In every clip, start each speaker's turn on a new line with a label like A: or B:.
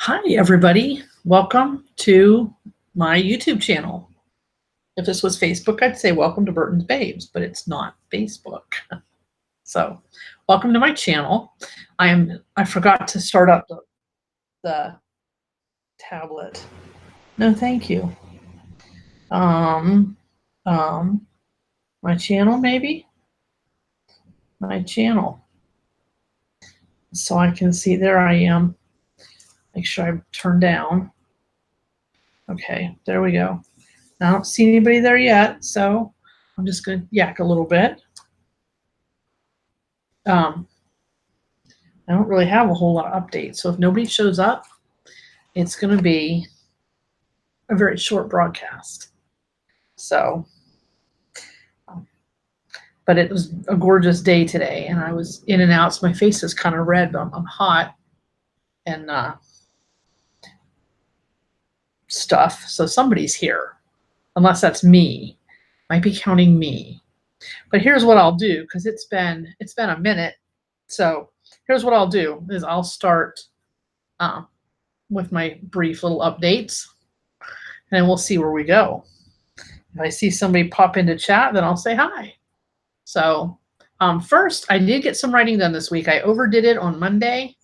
A: Hi, everybody. Welcome to my YouTube channel. If this was Facebook, I'd say welcome to Burton's Babes, but it's not Facebook. So welcome to my channel. I forgot to start up the tablet. No, thank you. My channel, maybe? My channel. So I can see, there I am. Make sure I turn down. Okay, there we go. I don't see anybody there yet, so I'm just going to yak a little bit. I don't really have a whole lot of updates, so if nobody shows up, it's going to be a very short broadcast. So, but it was a gorgeous day today, and I was in and out, so my face is kind of red, but I'm hot and stuff. So somebody's here, unless that's me. Might be counting me. But here's what I'll do, because it's been a minute. So here's what I'll do is I'll start with my brief little updates, and we'll see where we go. If I see somebody pop into chat, then I'll say hi. So first, I did get some writing done this week. I overdid it on Monday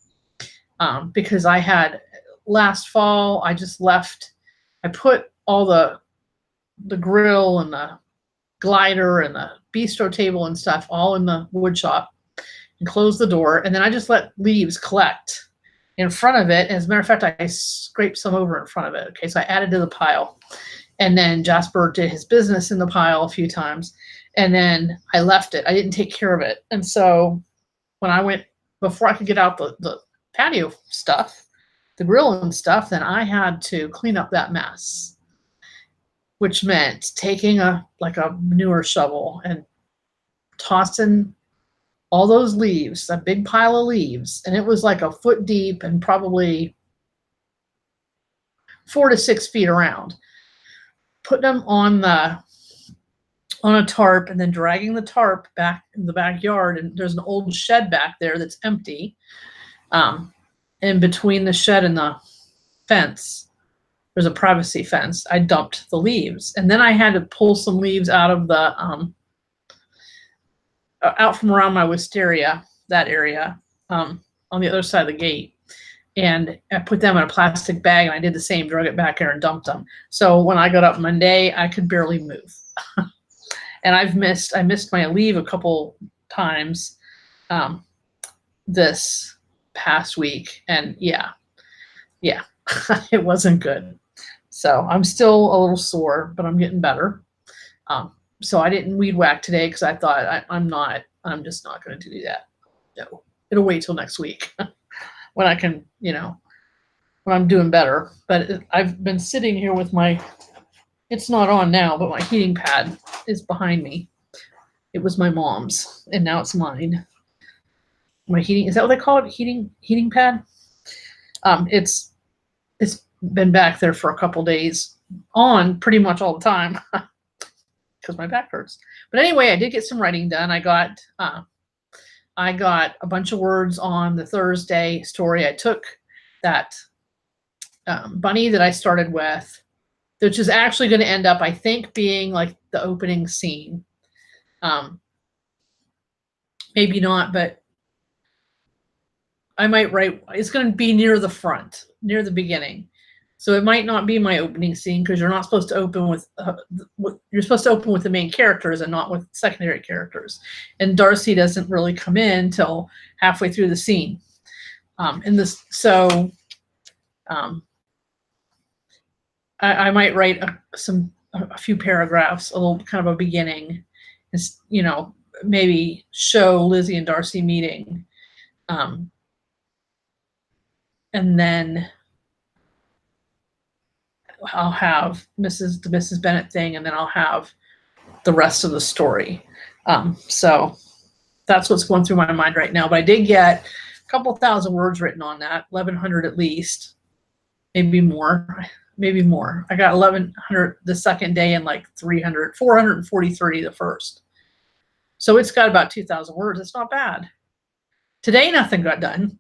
A: because I had last fall, I just left. I put all the grill and the glider and the bistro table and stuff all in the wood shop and closed the door. And then I just let leaves collect in front of it. As a matter of fact, I scraped some over in front of it. Okay, so I added to the pile. And then Jasper did his business in the pile a few times. And then I left it. I didn't take care of it. And so when I went, before I could get out the patio stuff, the grill and stuff, then I had to clean up that mess, which meant taking a manure shovel and tossing all those leaves, a big pile of leaves. And it was like a foot deep and probably 4 to 6 feet around. Putting them on a tarp and then dragging the tarp back in the backyard. And there's an old shed back there that's empty. In between the shed and the fence, there's a privacy fence. I dumped the leaves, and then I had to pull some leaves out of the out from around my wisteria, that area, on the other side of the gate. And I put them in a plastic bag, and I did the same, drug it back there and dumped them. So when I got up Monday, I could barely move. And I missed my leave a couple times this past week. And yeah, it wasn't good. So I'm still a little sore, but I'm getting better. So I didn't weed whack today because I thought I'm just not going to do that. No, it'll wait till next week when I can, when I'm doing better. But I've been sitting here with it's not on now, but my heating pad is behind me. It was my mom's, and now it's mine. My heating, is that what they call it? Heating pad? It's been back there for a couple days, on pretty much all the time because my back hurts. But anyway, I did get some writing done. I got a bunch of words on the Thursday story. I took that bunny that I started with, which is actually going to end up, I think, being like the opening scene. Maybe not, but I might write, it's going to be near the front, near the beginning. So it might not be my opening scene because you're not supposed to open with, you're supposed to open with the main characters and not with secondary characters. And Darcy doesn't really come in till halfway through the scene. I might write a few paragraphs, a little kind of a beginning, maybe show Lizzie and Darcy meeting. And then I'll have the Mrs. Bennet thing, and then I'll have the rest of the story. So that's what's going through my mind right now. But I did get a couple thousand words written on that, 1,100 at least, maybe more. I got 1,100 the second day and like 443 the first. So it's got about 2,000 words. It's not bad. Today, nothing got done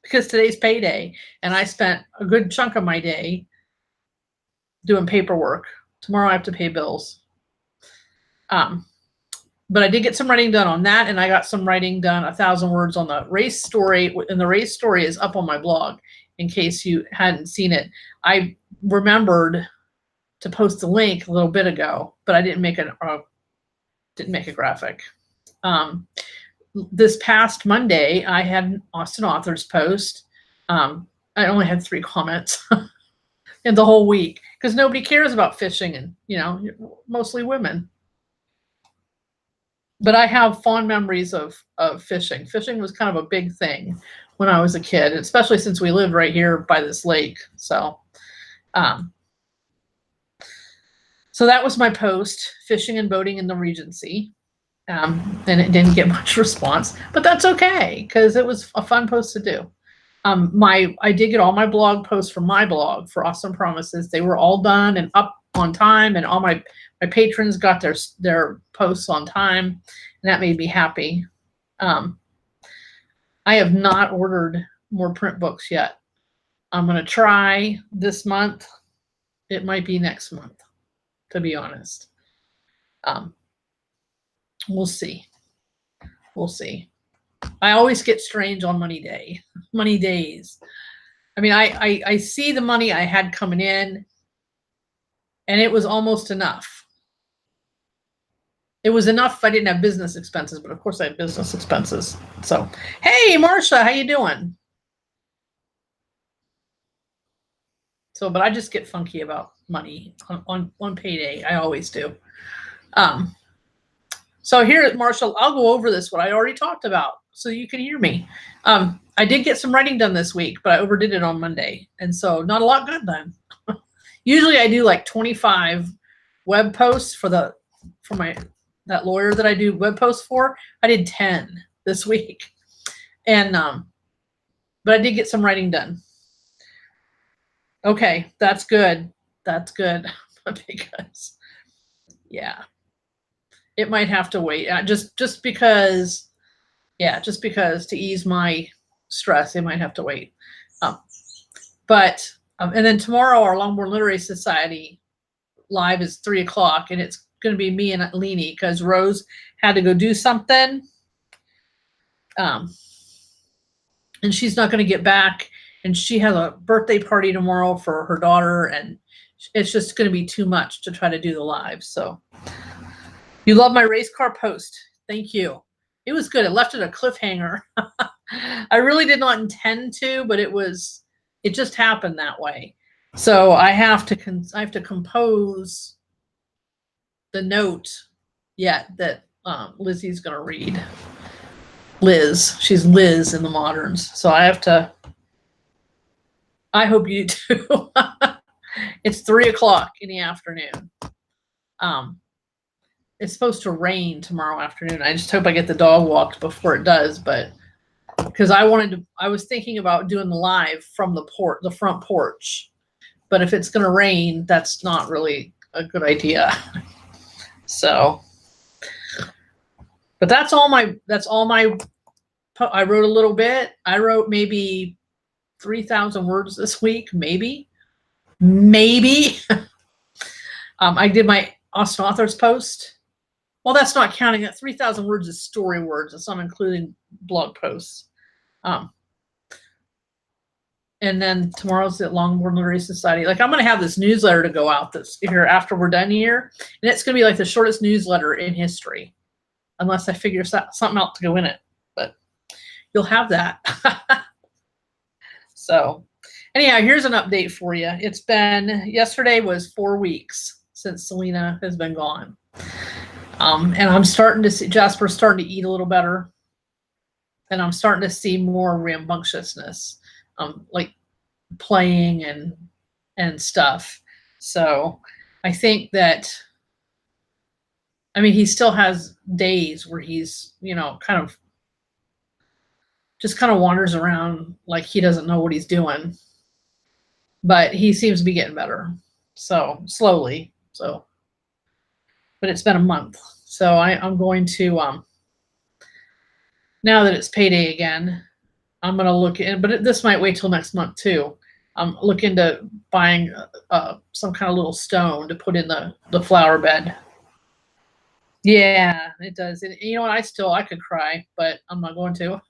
A: because today's payday and I spent a good chunk of my day doing paperwork. Tomorrow I have to pay bills. But I did get some writing done on that, and I got some writing done, 1,000 words on the race story, and the race story is up on my blog in case you hadn't seen it. I remembered to post the link a little bit ago, but I didn't make a graphic. This past Monday, I had an Austin Authors post. I only had 3 comments in the whole week because nobody cares about fishing, and mostly women. But I have fond memories of fishing. Fishing was kind of a big thing when I was a kid, especially since we lived right here by this lake. So that was my post, fishing and boating in the Regency. And it didn't get much response, but that's okay because it was a fun post to do. I did get all my blog posts from my blog for Awesome Promises. They were all done and up on time, and all my patrons got their posts on time, and that made me happy. I have not ordered more print books yet. I'm going to try this month. It might be next month, to be honest. We'll see. We'll see. I always get strange on money days. I mean, I see the money I had coming in, and it was almost enough. It was enough if I didn't have business expenses, but of course I had business expenses. So, hey, Marcia, how you doing? So, but I just get funky about money on payday. I always do. So here, Marshall, I'll go over this, what I already talked about, so you can hear me. I did get some writing done this week, but I overdid it on Monday. And so not a lot got done. Usually I do like 25 web posts for that lawyer that I do web posts for. I did 10 this week. And, but I did get some writing done. Okay, that's good. That's good. Because, yeah. It might have to wait. Just because to ease my stress, it might have to wait. And then tomorrow, our Longbourn Literary Society live is 3 o'clock, and it's going to be me and Leanie because Rose had to go do something. And she's not going to get back, and she has a birthday party tomorrow for her daughter, and it's just going to be too much to try to do the live. So. You love my race car post. Thank you. It was good. It left it a cliffhanger. I really did not intend to, but it just happened that way. So I have to compose the note yet that Lizzie's going to read. Liz. She's Liz in the Moderns. So I hope you do. It's 3 o'clock in the afternoon. It's supposed to rain tomorrow afternoon. I just hope I get the dog walked before it does, but because I was thinking about doing the live from the front porch, but if it's going to rain, that's not really a good idea. So, but that's all my, I wrote a little bit. I wrote maybe 3,000 words this week, maybe. I did my Austin Authors post. Well, that's not counting that 3,000 words is story words. It's not including blog posts. And then tomorrow's at Longbourn Literary Society. Like, I'm going to have this newsletter to go out this here after we're done here. And it's going to be like the shortest newsletter in history, unless I figure something out to go in it. But you'll have that. So anyhow, here's an update for you. Yesterday was 4 weeks since Selena has been gone. And I'm starting to see Jasper's starting to eat a little better. And I'm starting to see more rambunctiousness, like playing and stuff. So I think that, I mean, he still has days where he's, kind of wanders around like he doesn't know what he's doing. But he seems to be getting better. So slowly. So. But it's been a month. So I'm going to, now that it's payday again, I'm gonna look in, but this might wait till next month too. I'm looking to buying some kind of little stone to put in the flower bed. Yeah, it does. And you know what? I could cry, but I'm not going to.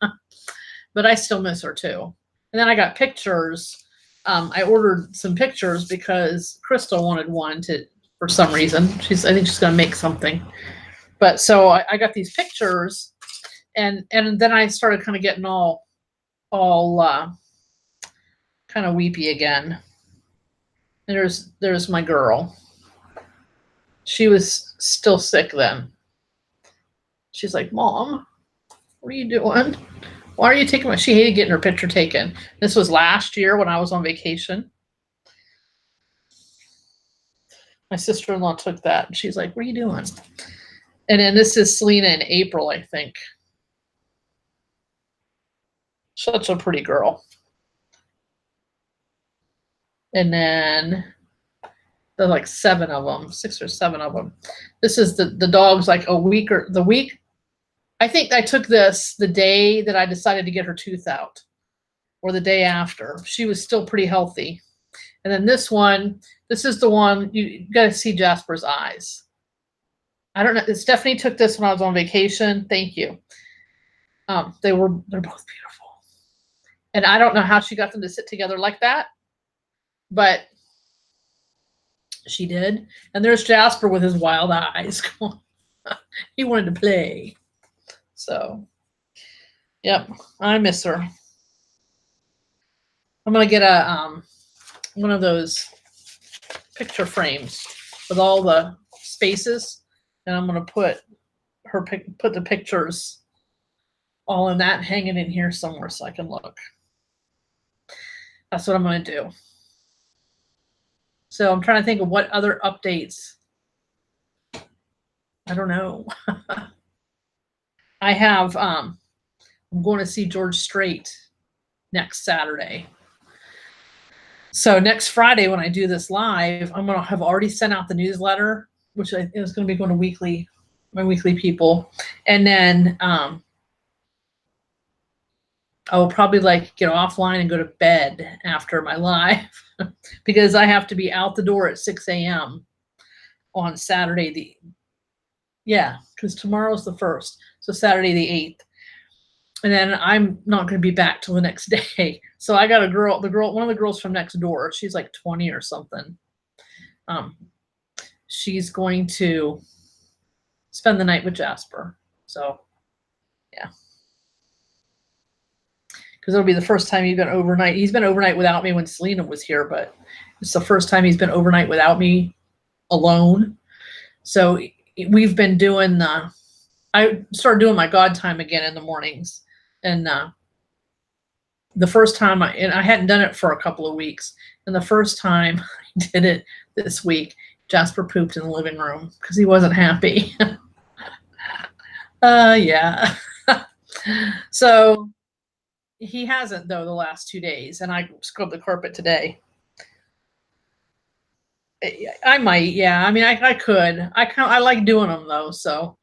A: But I still miss her too. And then I got pictures. I ordered some pictures because Crystal wanted one to for some reason. I think she's gonna make something. But so I got these pictures, and then I started kind of getting all kind of weepy again. And there's my girl. She was still sick then. She's like, Mom, what are you doing? Why are you taking my? She hated getting her picture taken. This was last year when I was on vacation. My sister-in-law took that, and she's like, what are you doing? And then this is Selena in April, I think. Such a pretty girl. And then there's like 7 of them, 6 or 7 of them. This is the dog's like a week or the week. I think I took this the day that I decided to get her tooth out, or the day after. She was still pretty healthy. And then this is the one you got to see Jasper's eyes. I don't know. Stephanie took this when I was on vacation. Thank you. They're both beautiful. And I don't know how she got them to sit together like that, but she did. And there's Jasper with his wild eyes. He wanted to play. So, yep, I miss her. I'm gonna get a one of those picture frames with all the spaces, and I'm gonna put the pictures all in that and hang it in here somewhere so I can look. That's what I'm gonna do. So I'm trying to think of what other updates. I don't know. I have I'm going to see George Strait next Saturday. So next Friday when I do this live, I'm gonna have already sent out the newsletter, which is going to be going to my weekly people, and then I will probably like get offline and go to bed after my live because I have to be out the door at 6 a.m. on Saturday. Because tomorrow's the 1st, so Saturday the 8th. And then I'm not going to be back till the next day. So I got one of the girls from next door. She's like 20 or something. She's going to spend the night with Jasper. So, yeah. Because it'll be the first time he's been overnight. He's been overnight without me when Selena was here, but it's the first time he's been overnight without me alone. So we've been doing I started doing my God time again in the mornings. And the first time I hadn't done it for a couple of weeks. And the first time I did it this week, Jasper pooped in the living room because he wasn't happy. Yeah. So he hasn't though the last 2 days, and I scrubbed the carpet today. I might, yeah. I mean, I could. I like doing them though, so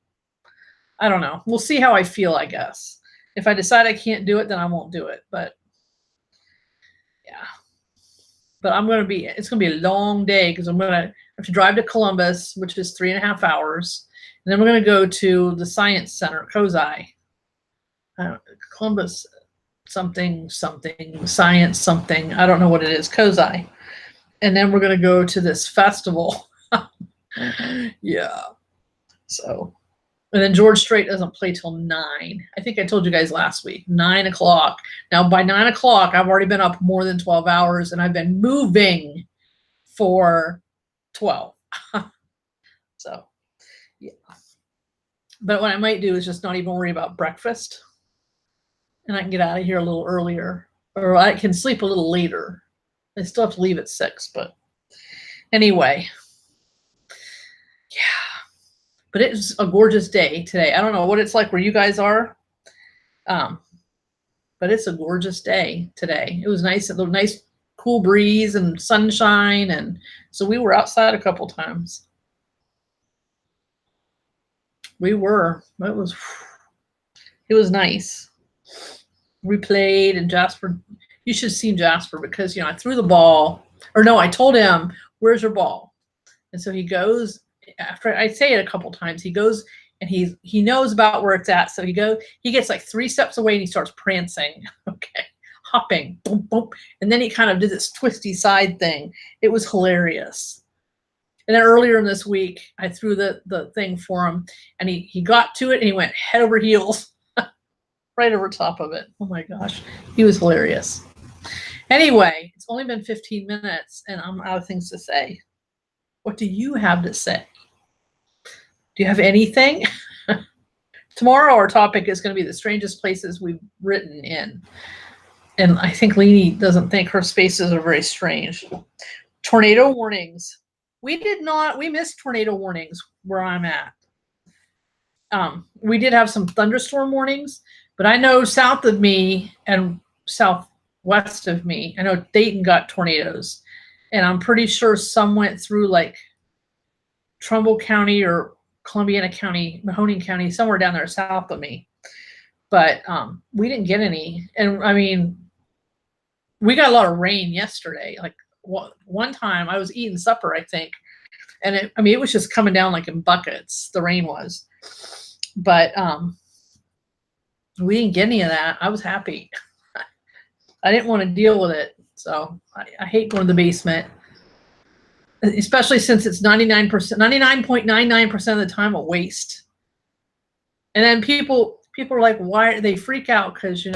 A: I don't know. We'll see how I feel, I guess. If I decide I can't do it, then I won't do it. But yeah. But it's gonna be a long day because I'm gonna have to drive to Columbus, which is 3.5 hours, and then we're gonna go to the Science Center, Kozai. Columbus something science something. I don't know what it is, Kozai. And then we're gonna go to this festival. Yeah. So. And then George Strait doesn't play till 9. I think I told you guys last week, 9 o'clock. Now by 9 o'clock, I've already been up more than 12 hours and I've been moving for 12. So, yeah. But what I might do is just not even worry about breakfast. And I can get out of here a little earlier, or I can sleep a little later. I still have to leave at 6, but anyway. Yeah. But it's a gorgeous day today. I don't know what it's like where you guys are, but it's a gorgeous day today. It was nice, a nice cool breeze and sunshine, and so we were outside a couple times. We were. It was nice. we played, and Jasper, you should have seen Jasper because, I threw the ball, or no, I told him, where's your ball? And so he goes, after I say it a couple times, he goes and he knows about where it's at. So he gets like 3 steps away and he starts prancing, okay, hopping, boom, boom. And then he kind of did this twisty side thing. It was hilarious. And then earlier in this week, I threw the thing for him, and he got to it and he went head over heels right over top of it. Oh my gosh, he was hilarious. Anyway, it's only been 15 minutes and I'm out of things to say. What do you have to say? Do you have anything? Tomorrow our topic is going to be the strangest places we've written in. And I think Leanie doesn't think her spaces are very strange. Tornado warnings. We missed tornado warnings where I'm at. We did have some thunderstorm warnings, but I know south of me and southwest of me, I know Dayton got tornadoes. And I'm pretty sure some went through like Trumbull County or Columbiana County, Mahoning County, somewhere down there south of me. But we didn't get any. And I mean, we got a lot of rain yesterday. Like one time I was eating supper, I think. And it was just coming down like in buckets, the rain was. But we didn't get any of that. I was happy. I didn't want to deal with it. So I hate going to the basement, especially since it's 99.99% of the time a waste. And then people are like, why? They freak out because,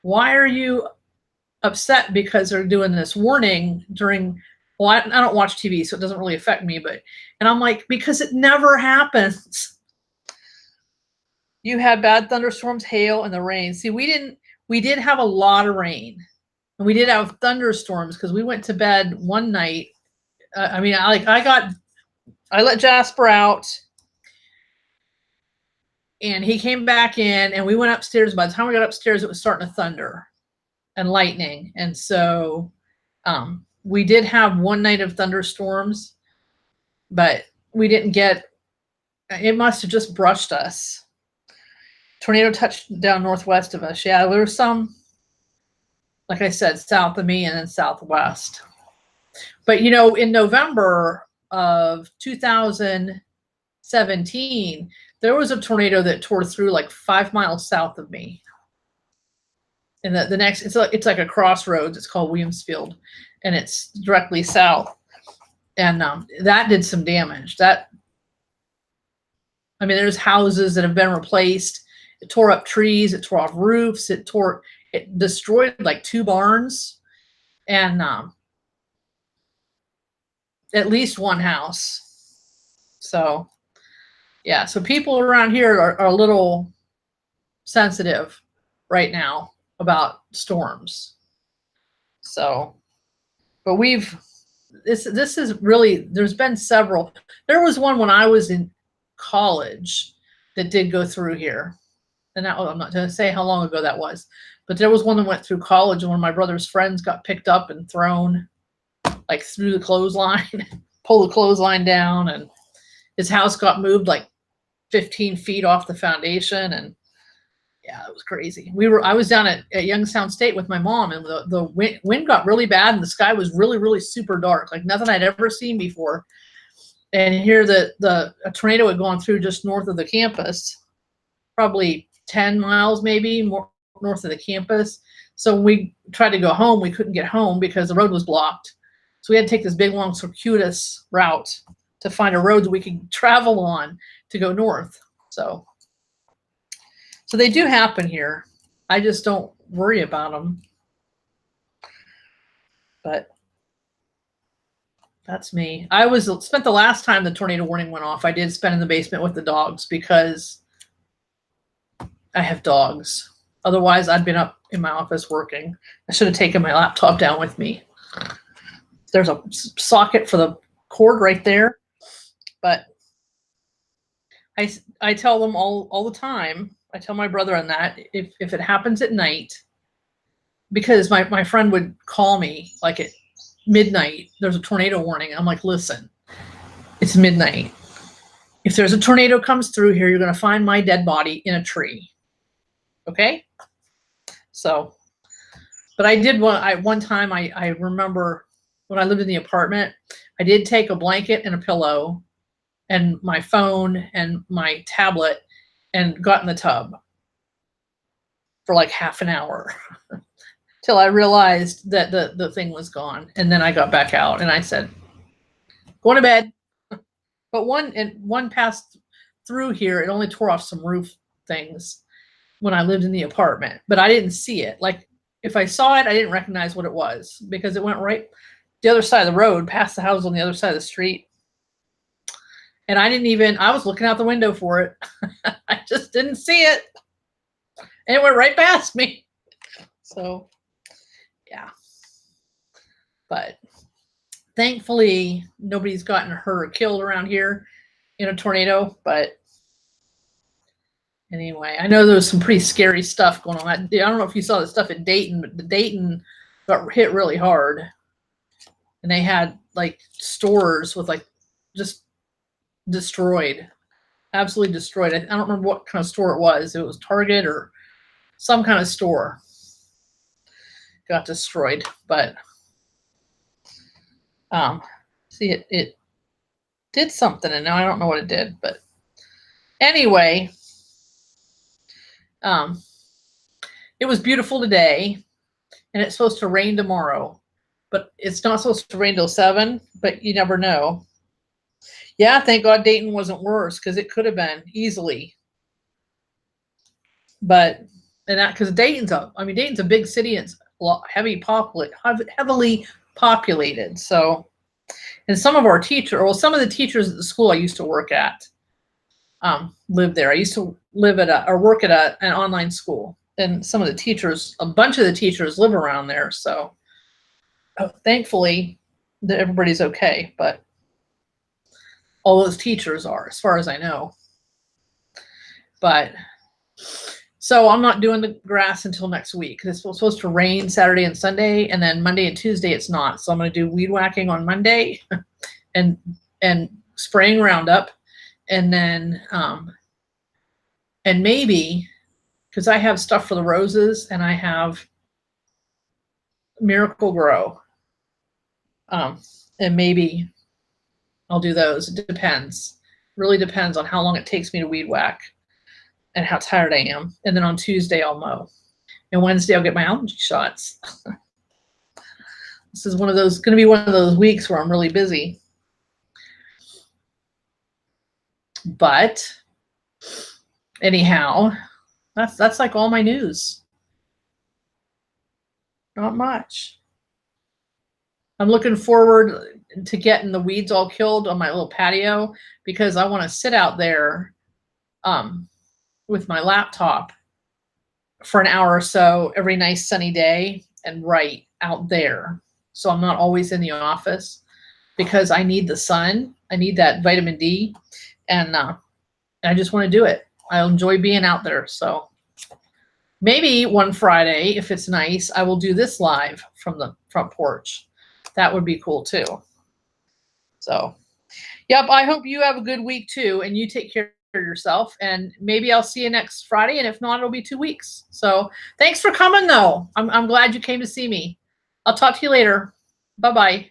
A: why are you upset because they're doing this warning during, well, I don't watch TV, so it doesn't really affect me, and I'm like, because it never happens. You had bad thunderstorms, hail, and the rain. See, we did have a lot of rain. And we did have thunderstorms because we went to bed one night. I let Jasper out and he came back in and we went upstairs. By the time we got upstairs, it was starting to thunder and lightning. And so we did have one night of thunderstorms, but we didn't it must have just brushed us. Tornado touched down northwest of us. Yeah, there was some, like I said, south of me and then southwest. But, in November of 2017, there was a tornado that tore through like 5 miles south of me. And the next, it's like a crossroads. It's called Williamsfield, and it's directly south. And that did some damage. There's houses that have been replaced. It tore up trees. It tore off roofs. It destroyed like 2 barns and at least 1 house. So, yeah. So people around here are a little sensitive right now about storms. So, but this is really, there's been several. There was one when I was in college that did go through here. And I'm not going to say how long ago that was. But there was one that went through college, and one of my brother's friends got picked up and thrown like through the clothesline, pull the clothesline down, and his house got moved like 15 feet off the foundation. And yeah, it was crazy. I was down at Youngstown State with my mom, and the wind got really bad, and the sky was really, really super dark, like nothing I'd ever seen before. And here a tornado had gone through just north of the campus, probably 10 miles maybe more north of the campus. So when we tried to go home, we couldn't get home because the road was blocked. So we had to take this big, long, circuitous route to find a road that we could travel on to go north. So they do happen here. I just don't worry about them. But that's me. I spent the last time the tornado warning went off, I did spend in the basement with the dogs because I have dogs. Otherwise, I'd been up in my office working. I should have taken my laptop down with me. There's a socket for the cord right there. But I tell them all the time, I tell my brother on that, if it happens at night, because my friend would call me like at midnight, there's a tornado warning. I'm like, listen, it's midnight. If there's a tornado comes through here, you're going to find my dead body in a tree. Okay? So So, but I did one time I remember when I lived in the apartment, I did take a blanket and a pillow and my phone and my tablet and got in the tub for like half an hour till I realized that the thing was gone. And then I got back out and I said, going to bed. But one passed through here. It only tore off some roof things when I lived in the apartment, but I didn't see it. Like if I saw it, I didn't recognize what it was because it went right the other side of the road, past the house on the other side of the street. And I was looking out the window for it. I just didn't see it. And it went right past me. So, yeah. But thankfully, nobody's gotten hurt or killed around here in a tornado. But anyway, I know there was some pretty scary stuff going on. I don't know if you saw the stuff in Dayton, but the Dayton got hit really hard. And they had like stores with like just destroyed, absolutely destroyed. I don't remember what kind of store it was. It was Target or some kind of store got destroyed. But see, it did something, and now I don't know what it did. But anyway, it was beautiful today, and it's supposed to rain tomorrow. But it's not supposed to rain till 7, but you never know. Yeah, thank God Dayton wasn't worse because it could have been easily. But because Dayton's a big city. It's heavily populated. So, and some of the teachers at the school I used to work at lived there. I used to live or work at an online school, and a bunch of the teachers live around there. So, thankfully, everybody's okay. But all those teachers are, as far as I know. But so I'm not doing the grass until next week. It's supposed to rain Saturday and Sunday, and then Monday and Tuesday it's not. So I'm going to do weed whacking on Monday, and spraying Roundup, and then and maybe because I have stuff for the roses and I have Miracle Grow, and maybe I'll do those. It depends. Really depends on how long it takes me to weed whack and how tired I am. And then on Tuesday, I'll mow. And Wednesday, I'll get my allergy shots. This is going to be one of those weeks where I'm really busy. But anyhow, that's like all my news. Not much. I'm looking forward to getting the weeds all killed on my little patio because I want to sit out there with my laptop for an hour or so every nice sunny day and write out there. So I'm not always in the office because I need the sun. I need that vitamin D, and I just want to do it. I enjoy being out there. So maybe one Friday, if it's nice, I will do this live from the front porch. That would be cool too. So, yep, I hope you have a good week too, and you take care of yourself, and maybe I'll see you next Friday, and if not, it'll be 2 weeks. So thanks for coming though. I'm glad you came to see me. I'll talk to you later. Bye-bye.